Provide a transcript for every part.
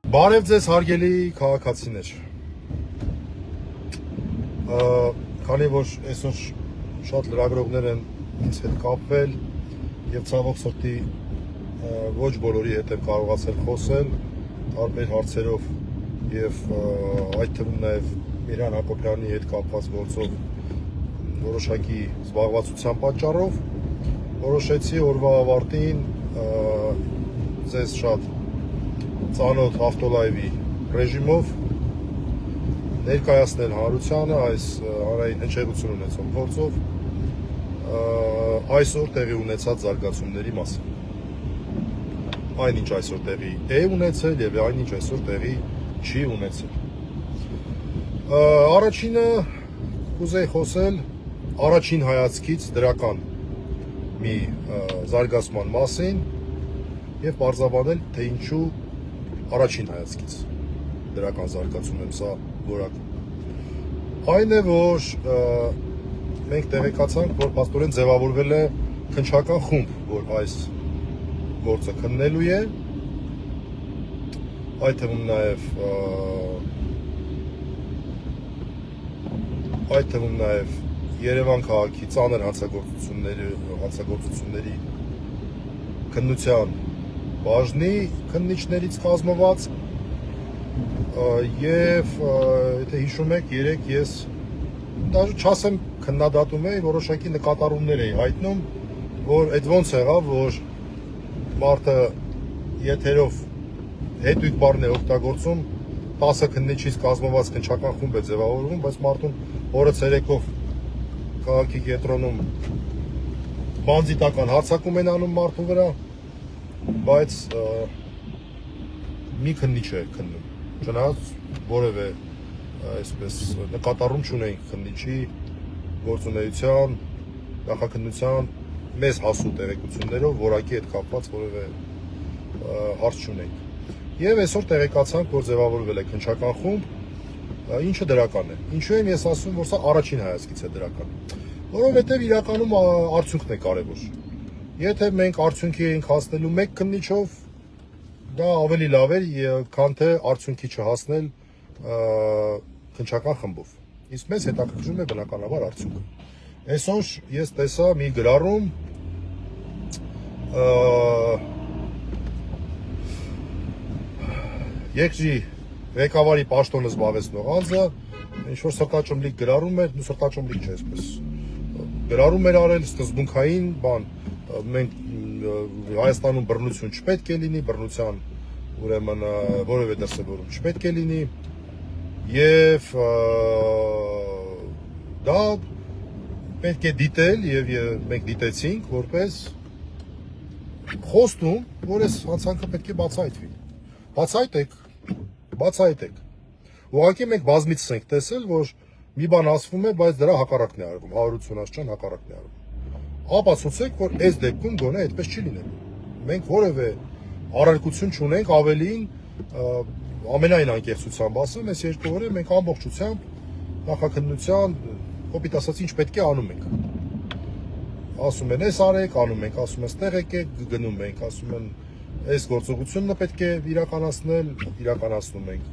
Բարև ձեզ հարգելի քաղաքացիներ։ Քանի որ այսօր շատ լրագրողներ են ինձ հետ կապվել եւ ցավոք սրտի ոչ բոլորի հետ եմ կարողացել խոսել տարբեր հարցերով եւ այդ թվում նաեւ Միran Հակոբյանի հետ կապված գործով որոշակի զբաղվածության պատճառով որոշեցի օրվա ավարտին ձեզ շատ ծանոթ ավտոլայվի ռեժիմով ներկայացնել հանրությանը այս հանրային հնչեղություն ունեցող գործով այսօր տեղի ունեցած զարգացումների մասին։ Այնինչ այսօր տեղի է ունեցել եւ այնինչ այսօր տեղի չի ունեցել։ Առաջինը կուզեի խոսել առաջին հայացքից դրական մի զարգացման մասին եւ բարձրաբանել թե ինչու առաջին հայացքից դրական զարգացում եմ սա որակում։ Այն է, որ մենք տեղեկացանք, որ փաստորեն ձևավորվել է քննչական խումբ, որ այս գործը քննելու է, այդ թվում նաև Երևան քաղաքի ծանր հանցագործությունների քննության բաժնի քննիչներից կազմված եւ եթե հիշում եք, երեք ես դաժե չասեմ քննադատում էի, որոշակի նկատառումներ էի հայտնում, որ այդ ոնց եղավ, որ մարդը եթերով հետույթ բառն է օգտագործում, 10 քննիչից կազմված քննչական խումբ է ձևավորվում, բայց մարդուն օրը ցերեկով քաղաքի կենտրոնում բանձիտական հարձակում են անում մարդու վրա, բայց մի քննիչ է քննում, չնայած որևէ այսպես նկատառում չունենք քննիչի գործունեության, նախաքննության մեզ հասու տեղեկություններով որակի հետ կապված որևէ հարց չունենք։ Եվ այսօր տեղեկացանք, որ ձևավորվել է քննչական խումբ, ինչը դրական է։ Ինչու եմ ես ասում, որ սա առաջին հայացքից է դրական, որովհետև իրականում արդյունքն է կարևոր։ Եթե մենք արդյունքի էինք հասնելու մեկ քննիչով, դա ավելի լավ էր, քան թե արդյունքի չհասնել քննչական խմբով։ Իսկ մեզ հետաքրքրում է բնականաբար արդյունքը։ Այսօր ես տեսա մի գրառում Երկրի ղեկավարի պաշտոնը զբաղեցնող անձը ինչ-որ սրտաճմլիկ գրառում էր, սրտաճմլիկ չէ, այսպես գրառում էր արել սկզբունքային բան, մենք Հայաստանում բռնություն չպետք է լինի, բռնության ուրեմն որևէ դրսևորում չպետք է լինի եւ դա պետք է դիտել եւ մենք դիտեցինք որպես խոստում, որ այս հանցանքը պետք է բացահայտվի։ Բացահայտեք։ Ուղղակի մենք բազմիցս ենք տեսել, որ մի բան ասվում է, բայց դրա հակառակն է արվում, 180 աստիճան հակառակն է արվում։ Ապացուցեք, որ այս դեպքում գոնե այդպես չի լինելու։ Մենք որևէ առարկություն չունենք, ավելին ամենայն անկեղծությամբ ասեմ, այս երկու օրը մենք ամբողջությամբ նախաքննության, կոպիտ ասած, ինչ պետք է անում ենք։ Ասում են, այս արեք, անում ենք, ասում են, ստեղ եկեք, գնում ենք, ասում են, այս գործողությունն պետք է իրականացնել, իրականացնում ենք։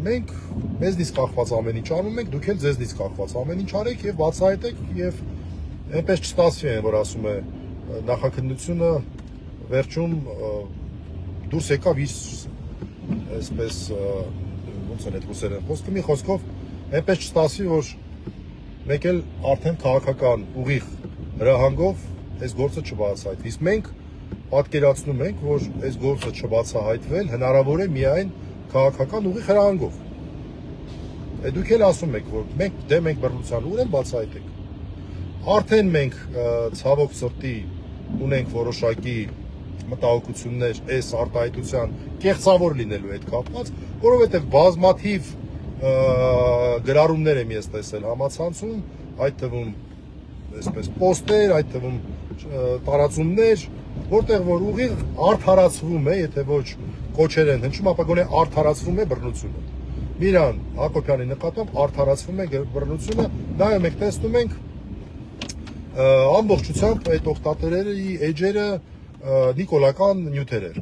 Մենք մեզնից կախված ամեն ինչ անում ենք, դուք էլ ձեզնից կախված ամեն ինչ արեք եւ բացահայտեք եւ այնպես չստացվի, որ ասում է նախաքննությունը վերջում դուրս եկավ իր այսպես ոնց են այդ ռուսերեն խոսքը մի խոսքով այնպես չստացվի, որ մեկ էլ արդեն քաղաքական ուղիղ հրահանգով այս գործը չբացահայտվի։ Իսկ մենք պատկերացնում ենք, որ այս գործը չբացահայտվել հնարավոր է միայն քաղաքական ուղիղ հրահանգով։ Դուք էլ ասում եք, որ մենք բռնության ուրեմն բացահայտեք։ Արդեն մենք ցավոք սրտի ունենք որոշակի մտահոգություններ այս արտահայտության կեղծավոր լինելու հետ կապված, որովհետև բազմաթիվ գրառումներ եմ ես տեսել համացանցում, այդ թվում այսպես պոստեր, այդ թվում տարածումներ, որտեղ որ ուղիղ արդարացվում է, եթե ոչ կոչեր են հնչում, ապա գոնե արդարացվում է բռնությունը։ Միran Հակոբյանի նկատմամբ արդարացվում է բռնությունը, նայում եք, տեսնում ենք ամբողջությամբ այդ օգտատերերի էջերը նիկոլական նյութեր էր։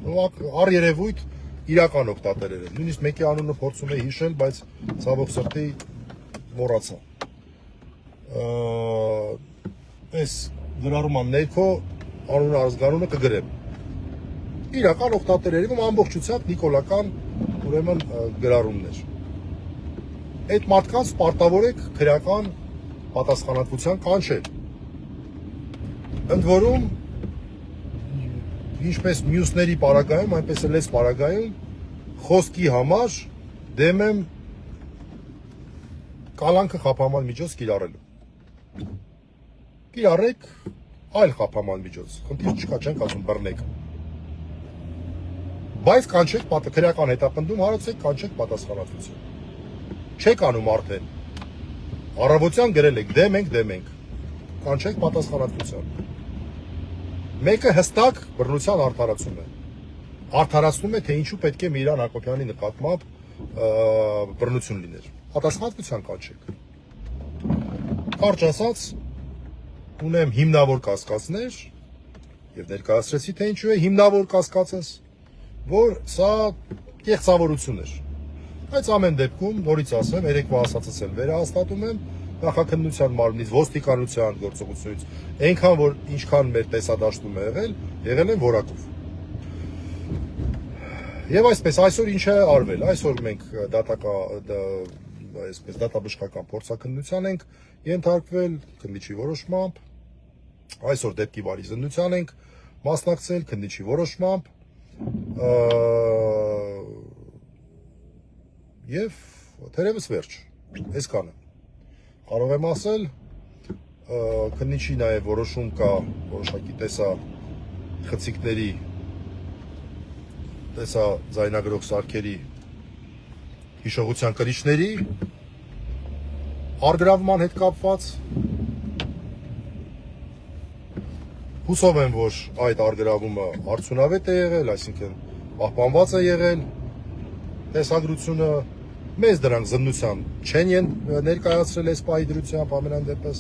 Առերևույթ իրական օգտատերեր են։ Նույնիսկ մեկի անունը փորձում է հիշել, բայց ցավոք սրտի մոռացա։ Այս գրառման ներքո անունը ազգանունը կգրեմ։ Իրական օգտատերերի ամբողջությամբ նիկոլական ուրեմն գրառումներ։ Այդ մարդկանց պարտավոր եք քրեական պատասխանատվության կանչել։ Ընդ որում, ինչպես մյուսների պարագայում, այնպես էլ այս պարագայում խոսքի համար դեմ եմ կալանքը խափաման միջոց կիրառելու։ Կիրառեք այլ խափաման միջոց, խնդիր չկա, չենք ասում բռնեք։ Բայց կանչեք քրեական հետապնդում հարուցեք, կանչեք պատասխանատվություն։ Չեք անում արդեն։ Առավոտյան գրել եք դեմ ենք, կանչեք պատասխանատվության։ Մեկը հստակ բռնության արդարացում է։ Արդարացնում է, թե ինչու պետք է Միրան Հակոբյանի նկատմամբ բռնություն լիներ։ Պատասխանատվության կանչեք։ Կարճ ասած, ունեմ հիմնավոր կասկածներ եւ ներկայացրեցի, թե ինչու է հիմնավոր կասկածս, որ սա կեղծավորություն էր։ Բայց ամեն դեպքում նորից ասեմ, երեկվա ասածս եմ վերահաստատում եմ, նախաքննության մարմնից, ոստիկանության գործողությունից, այնքան որ ինչքան մեր տեսադաշտում է եղել են որակով։ Եվ այսպես այսօր ինչ է արվել։ Այսօր մենք դատաբժշկական փորձաքննության ենք ենթարկվել քննիչի որոշմամբ։ Այսօր դեպքի վարի զննության ենք մասնակցել քննիչի որոշմամբ։ Եվ թերևս վերջ։ Այսքանը։ Կարող եմ ասել, քննիչի նաև որոշում կա որոշակի խցիկների, ձայնագրող սարքերի, հիշողության կրիչների առգրավման հետ կապված։ Հուսով եմ, որ այդ առգրավումը արդյունավետ է եղել, այսինքն պահպանված է եղել տեսագրությունը։ Մեզ դրանք զննության չեն ներկայացրել այս պահի դրությամբ ամենայն դեպս,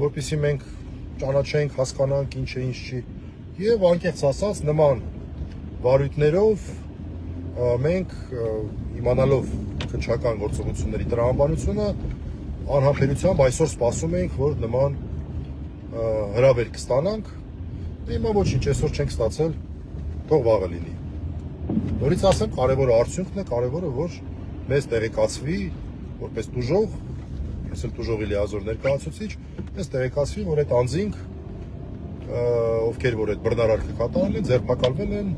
որպեսզի մենք ճանաչենք, հասկանանք ինչ է, ինչ չի։ Եվ անկեղծ ասած, նման վարույթներով մենք իմանալով քննչական գործողությունների տրամաբանությունը անհամբերությամբ այսօր սպասում ենք, որ նման հրավեր կստանանք։ Հիմա ոչինչ, այսօր չենք ստացել, թող վաղը լինի։ Նորից ասեմ, կարևորը արդյունքն է, կարևորը որ մեզ տեղեկացվի, որպես տուժող, ես էլ տուժողի լիազոր ներկայացուցիչ, մեզ տեղեկացվի, որ այդ անձինք, ովքեր որ այդ բռնարարքը կատարել են, ձերբակալվել են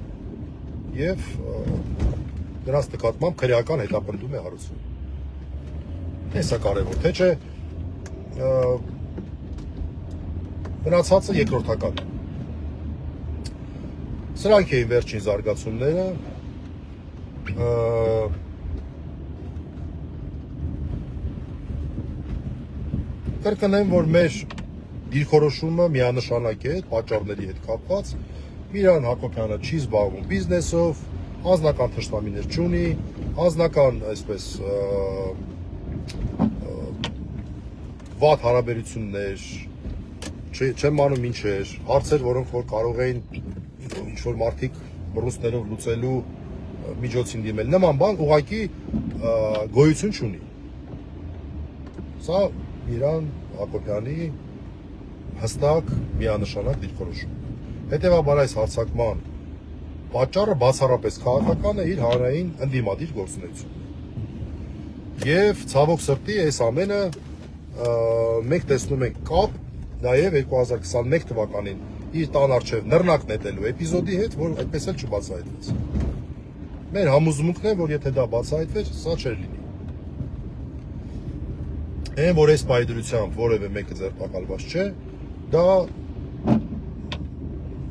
եւ դրանց նկատմամբ քրեական հետապնդում է հարուցվում։ Դա կարևոր, թե չէ մնացածը երկրորդական է։ Սրանք էին վերջին զարգացումները։ Կրկնեմ, որ մեր դիրքորոշումը միանշանակ է պատճառների հետ կապված։ Միրան Հակոբյանը չի զբաղվում բիզնեսով, անձնական թշնամիներ չունի, անձնական այսպես վատ հարաբերություններ, չեմ անում ինչեր, հարցեր, որոնք որ կարող էին ինչ-որ մարդիկ բռունցքներով լուծելու միջոցին դիմել։ Նման բան ուղղակի գոյություն չունի։ Սա Միրան Հակոբյանի հստակ միանշանակ դիրքորոշում։ Հետևաբար այս հարձակման պատճառը բացառապես քաղաքական է իր հանրային ընդդիմադիր գործունեությունն։ Եվ ցավոք սրտի այս ամենը մենք տեսնում ենք կապ նաև 2021 թվականին իր տան առջև նռնակ նետելու էպիզոդի հետ, որ այդպես էլ չբացահայտվեց։ Մեր համոզմունքն է, որ եթե դա բացահայտվեր, սա չէր լինի։ Այն որ այս պայդրությամբ որևէ մեկը ձերբակալված չէ, դա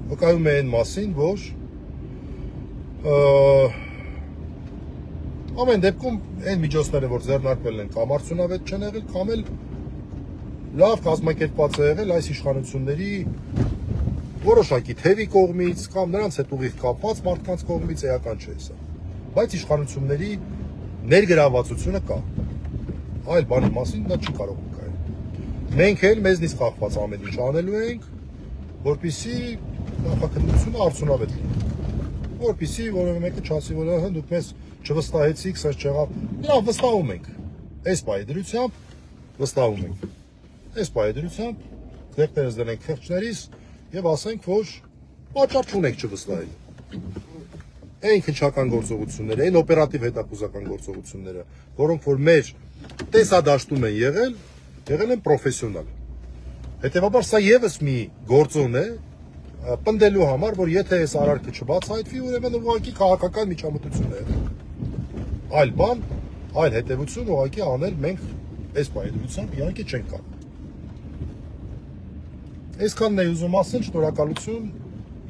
վկայում է այն մասին, որ ամեն դեպքում այն միջոցները, որ ձեռնարկվել են կամ արդյունավետ չեն եղել, կամ էլ լավ կազմակերպված է եղել այս իշխանությունների որոշակի թևի կողմից կամ նրանց հետ ուղիղ կապված մարդկանց կողմից էական չէ սա։ Բայց իշխանությունների ներգրավվածությունը կա։ Այլ բանի մասին դա չի կարող վկայել։ Մենք էլ մեզնից կախված ամեն ինչ անելու ենք, որպեսզի նախաքննությունը արդյունավետ լինի։ Որպեսզի որևէ մեկը չասի, որ ահա դուք մեզ չվստահեցիք, սա չեղավ։ Լավ, վստահում ենք։ Այս պայդրությամբ վստահում ենք։ Այս պայդրությամբ ձեռքներս դնենք խեղճներիս եւ ասենք, որ պատճառ չունենք չվստահել։ Այն քնչական գործողությունները, այն օպերատիվ հետախուզական գործողությունները, որոնք որ մեր տեսադաշտում են եղել են պրոֆեսիոնալ։ Հետևաբար սա եւս մի գործոն է պնդելու համար, որ եթե այս արարքը չբացահայտվի, ուրեմն ուղղակի քաղաքական միջամտություն է եղել։ Այլ բան, այլ հետևություն ուղղակի անել մենք այս պայմանությամբ իհարկե չենք կարող։ Այսքանն է ուզում ասել, շնորհակալություն,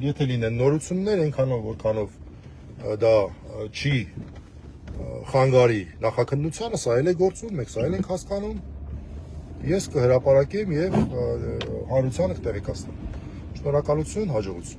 եթե լինեն նորություններ, այնքանով որքանով դա չի խանգարի նախաքննությանը, սա էլ է գործում, մենք սա էլ ենք հասկանում, ես կհրապարակեմ եւ հանրությանը կտեղեկացնեմ։ Շնորհակալություն, հաջողություն։